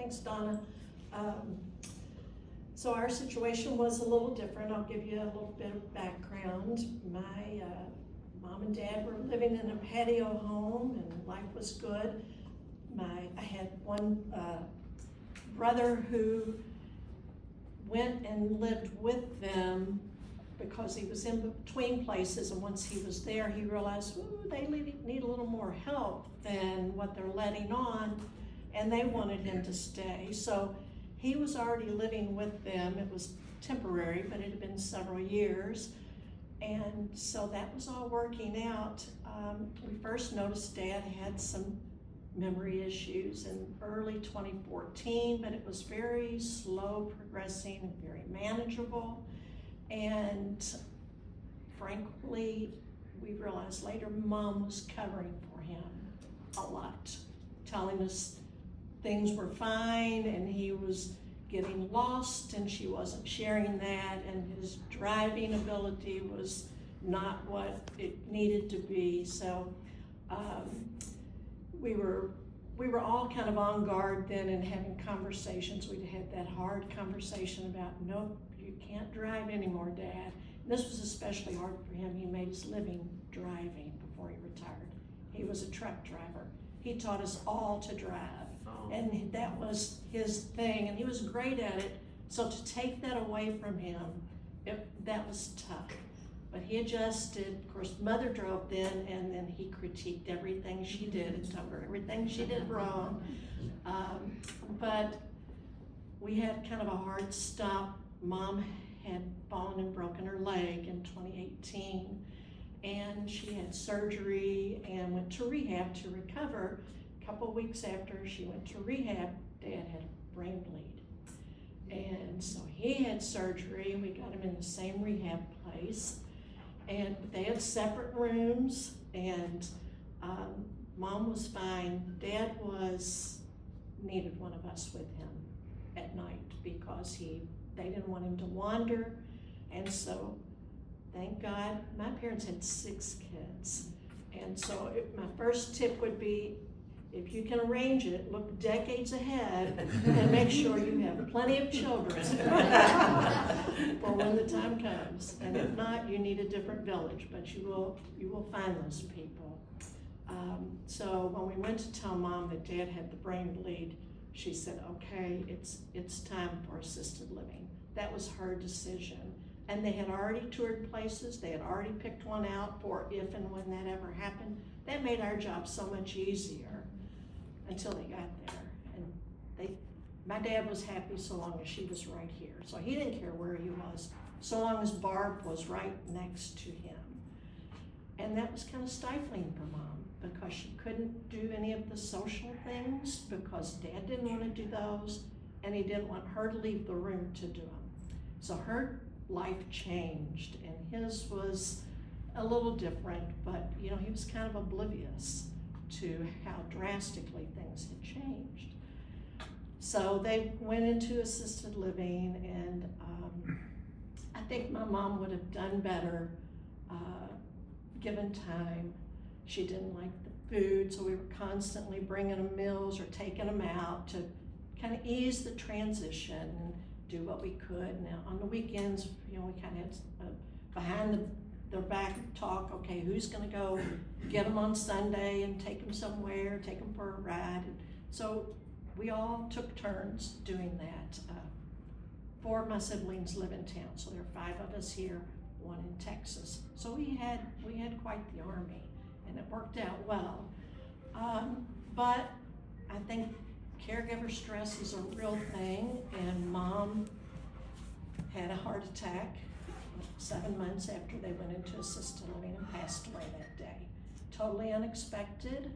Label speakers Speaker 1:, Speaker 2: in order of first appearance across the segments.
Speaker 1: Thanks, Donna. Um, so our situation was a little different. I'll give you a little bit of background. My mom and dad were living in a patio home and life was good. I had one brother who went and lived with them because he was in between places, and once he was there, he realized, ooh, they need a little more help than what they're letting on, and they wanted him to stay. So he was already living with them. It was temporary, but it had been several years, and so that was all working out. We first noticed Dad had some memory issues in early 2014, but it was very slow progressing and very manageable. And frankly, we realized later Mom was covering for him a lot, telling us things were fine and he was getting lost and she wasn't sharing that, and his driving ability was not what it needed to be. So we were all kind of on guard then and having conversations. We'd had that hard conversation about, nope, you can't drive anymore, Dad. And this was especially hard for him. He made his living driving before he retired. He was a truck driver. He taught us all to drive, and that was his thing, and he was great at it. So to take that away from him, that was tough. But he adjusted. Of course, Mother drove then, and then he critiqued everything she did and told her everything she did wrong. But we had kind of a hard stop. Mom had fallen and broken her leg in 2018, and she had surgery and went to rehab to recover. A couple of weeks after she went to rehab, Dad had a brain bleed. And so he had surgery. We got him in the same rehab place. And they had separate rooms, and Mom was fine. Dad needed one of us with him at night because they didn't want him to wander. And so, thank God, my parents had 6 kids. And so my first tip would be, if you can arrange it, look decades ahead and make sure you have plenty of children for when the time comes. And if not, you need a different village, but you will find those people. So when we went to tell Mom that Dad had the brain bleed, she said, okay, it's time for assisted living. That was her decision. And they had already toured places. They had already picked one out for if and when that ever happened. That made our job so much easier until they got there. And my dad was happy so long as she was right here. So he didn't care where he was, so long as Barb was right next to him. And that was kind of stifling for Mom because she couldn't do any of the social things because Dad didn't want to do those, and he didn't want her to leave the room to do them. So her life changed, and his was a little different, but he was kind of oblivious to how drastically things had changed. So they went into assisted living, and I think my mom would have done better given time. She didn't like the food, so we were constantly bringing them meals or taking them out to kind of ease the transition and do what we could. Now on the weekends, we kind of had behind their back talk, okay, who's gonna go get them on Sunday and take them somewhere, take them for a ride. And so we all took turns doing that. 4 of my siblings live in town, so there are 5 of us here, 1 in Texas. So we had quite the army, and it worked out well. But I think caregiver stress is a real thing, and Mom had a heart attack 7 months after they went into assisted living and passed away that day. Totally unexpected,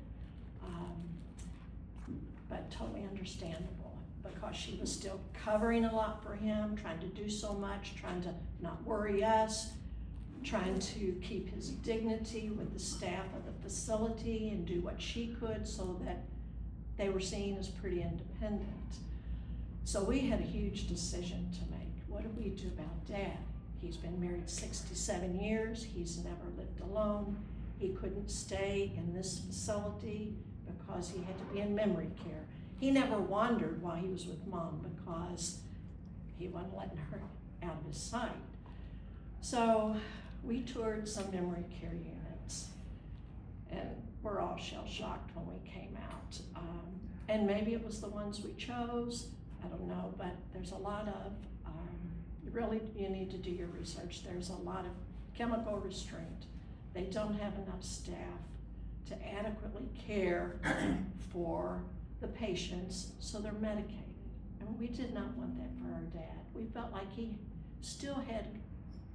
Speaker 1: but totally understandable because she was still covering a lot for him, trying to do so much, trying to not worry us, trying to keep his dignity with the staff of the facility and do what she could so that they were seen as pretty independent. So we had a huge decision to make. What do we do about Dad? He's been married 67 years. He's never lived alone. He couldn't stay in this facility because he had to be in memory care. he never wandered while he was with Mom because he wasn't letting her out of his sight. So we toured some memory care units, and we're all shell-shocked when we came out. And maybe it was the ones we chose, I don't know, but there's a lot of, you need to do your research. There's a lot of chemical restraint. They don't have enough staff to adequately care for the patients, so they're medicated. And we did not want that for our dad. We felt like he still had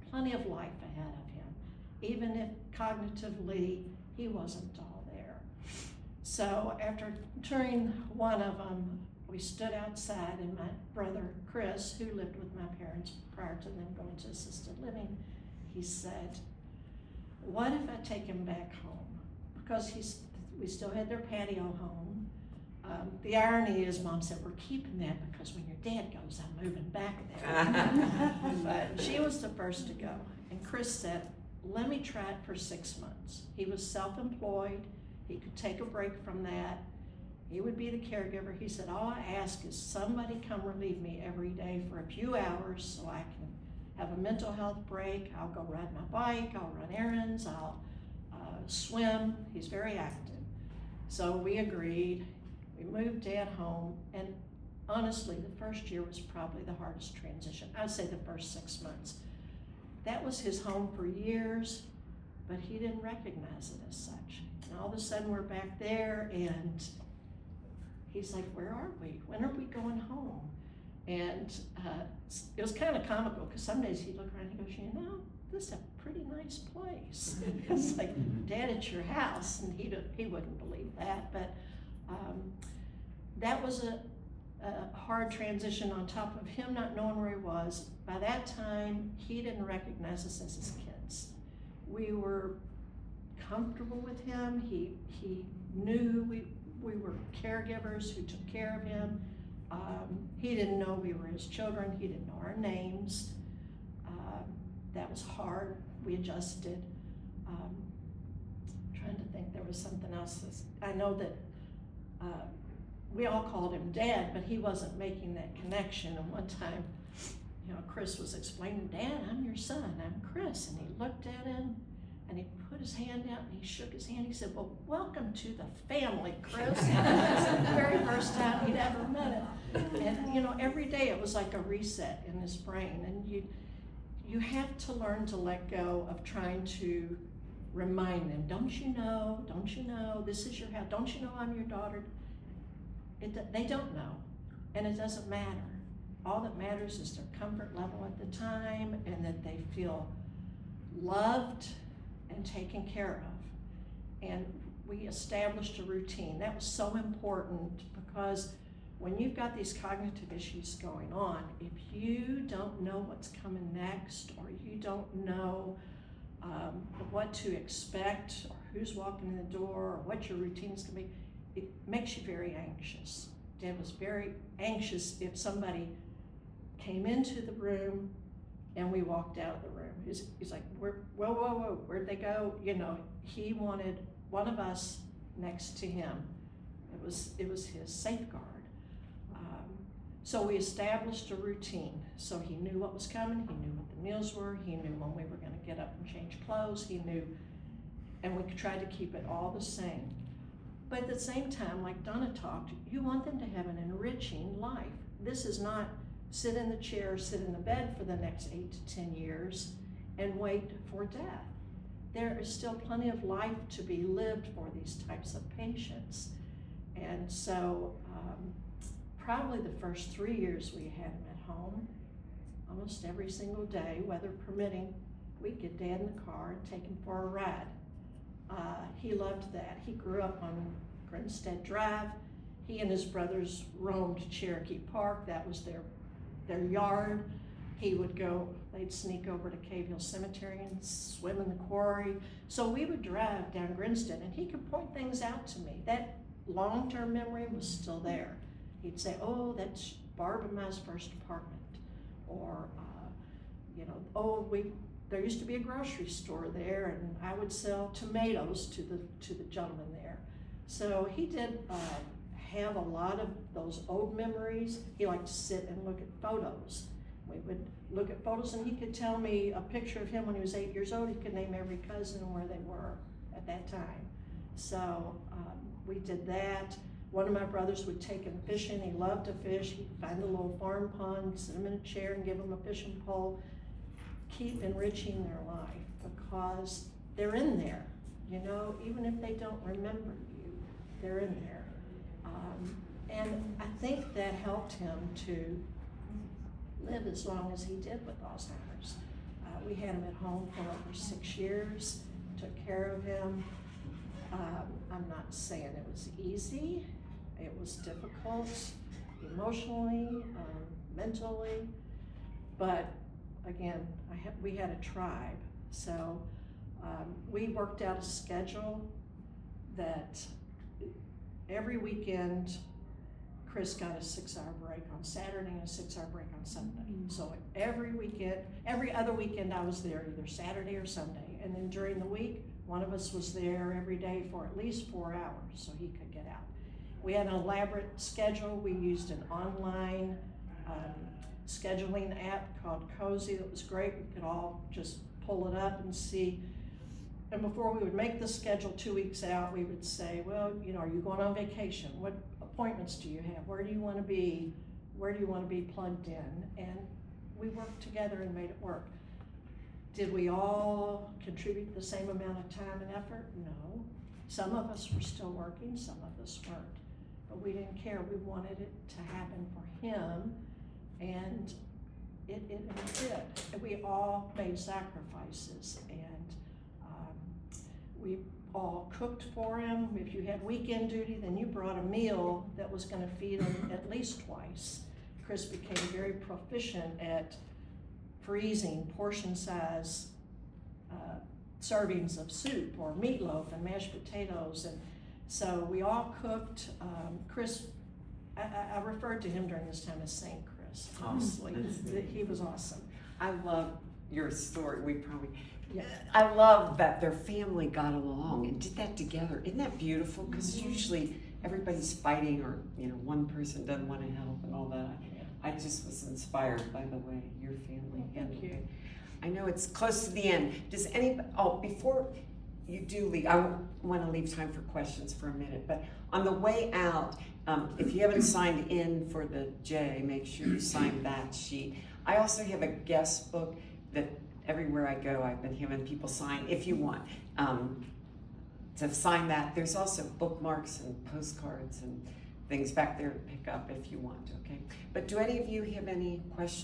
Speaker 1: plenty of life ahead of him, even if cognitively he wasn't all there. So after touring one of them, we stood outside, and my brother Chris, who lived with my parents prior to them going to assisted living, he said, what if I take him back home? Because we still had their patio home. The irony is, Mom said, we're keeping that because when your dad goes, I'm moving back there. But she was the first to go. And Chris said, let me try it for 6 months. He was self-employed. He could take a break from that. He would be the caregiver. He said, all I ask is somebody come relieve me every day for a few hours so I can have a mental health break. I'll go ride my bike, I'll run errands, I'll swim. He's very active. So we agreed. We moved Dad home, and honestly, the first year was probably the hardest transition. I'd say the first 6 months. That was his home for years, but he didn't recognize it as such. And all of a sudden we're back there, and he's like, where are we? When are we going home? And it was kind of comical, because some days he'd look around and he goes, this is a pretty nice place. It's like, Dad, it's your house. And he wouldn't believe that, but that was a hard transition on top of him not knowing where he was. By that time, he didn't recognize us as his kids. We were comfortable with him. He knew we were caregivers who took care of him. He didn't know we were his children. He didn't know our names. That was hard. We adjusted. Trying to think, there was something else. I know that we all called him Dad, but he wasn't making that connection. And one time, Chris was explaining, Dad, I'm your son, I'm Chris. And he looked at him, and he put his hand out, and he shook his hand. He said, well, welcome to the family, Chris. It was the very first time he'd ever met him. And, every day it was like a reset in his brain. And you have to learn to let go of trying to remind them, don't you know, this is your house, don't you know I'm your daughter? They don't know, and it doesn't matter. All that matters is their comfort level at the time, and that they feel loved and taken care of. And we established a routine. That was so important, because when you've got these cognitive issues going on, if you don't know what's coming next, or you don't know what to expect, or who's walking in the door, or what your routine's gonna be, it makes you very anxious. Dad was very anxious if somebody came into the room and we walked out of the room. He's like, whoa, where'd they go? He wanted one of us next to him. It was his safeguard. So we established a routine. So he knew what was coming, he knew what the meals were, he knew when we were gonna get up and change clothes, he knew, and we tried to keep it all the same. But at the same time, like Donna talked, you want them to have an enriching life. This is not sit in the chair, sit in the bed for the next 8 to 10 years and wait for death. There is still plenty of life to be lived for these types of patients. And so probably the first 3 years we had him at home, almost every single day, weather permitting, we'd get Dad in the car and take him for a ride. He loved that. He grew up on Grinstead Drive. He and his brothers roamed Cherokee Park. That was their yard. He would go, they'd sneak over to Cave Hill Cemetery and swim in the quarry. So we would drive down Grinstead, and he could point things out to me. That long-term memory was still there. He'd say, oh, that's Barb and Ma's first apartment. Or, there used to be a grocery store there, and I would sell tomatoes to the gentleman there. So he did have a lot of those old memories. He liked to sit and look at photos. We would look at photos and he could tell me a picture of him when he was 8 years old. He could name every cousin and where they were at that time. So we did that. One of my brothers would take him fishing. He loved to fish. He'd find a little farm pond, sit him in a chair and give him a fishing pole. Keep enriching their life because they're in there, you know, even if they don't remember you, they're in there. And I think that helped him to live as long as he did with Alzheimer's. We had him at home for over 6 years, took care of him. I'm not saying it was easy. It was difficult emotionally, mentally, but again, we had a tribe. So we worked out a schedule that every weekend Chris got a 6-hour break on Saturday and a 6-hour break on Sunday. So every weekend, every other weekend I was there, either Saturday or Sunday. And then during the week, one of us was there every day for at least 4 hours so he could get out. We had an elaborate schedule. We used an online scheduling app called Cozy that was great. We could all just pull it up and see. And before we would make the schedule 2 weeks out, we would say, well, you know, are you going on vacation? What appointments do you have? Where do you want to be? Where do you want to be plugged in? And we worked together and made it work. Did we all contribute the same amount of time and effort? No. Some of us were still working, some of us weren't. But we didn't care. We wanted it to happen for him, and it did. And we all made sacrifices, and we all cooked for him. If you had weekend duty, then you brought a meal that was going to feed him at least twice. Chris became very proficient at freezing portion size servings of soup or meatloaf and mashed potatoes, and so we all cooked. Chris, I referred to him during this time as Saint Chris. Honestly, he was awesome.
Speaker 2: I love your story.
Speaker 1: Yeah.
Speaker 2: I love that their family got along and did that together. Isn't that beautiful? Because usually everybody's fighting, or you know, one person doesn't want to help and all that. I just was inspired by the way your family handled it. I know it's close to the end. Does anybody? Oh, before you do leave, I want to leave time for questions for a minute. But on the way out, if you haven't signed in for the J, make sure you sign that sheet. I also have a guest book that everywhere I go, I've been having people sign. If you want to sign that, there's also bookmarks and postcards and things back there to pick up if you want. Okay. But do any of you have any questions?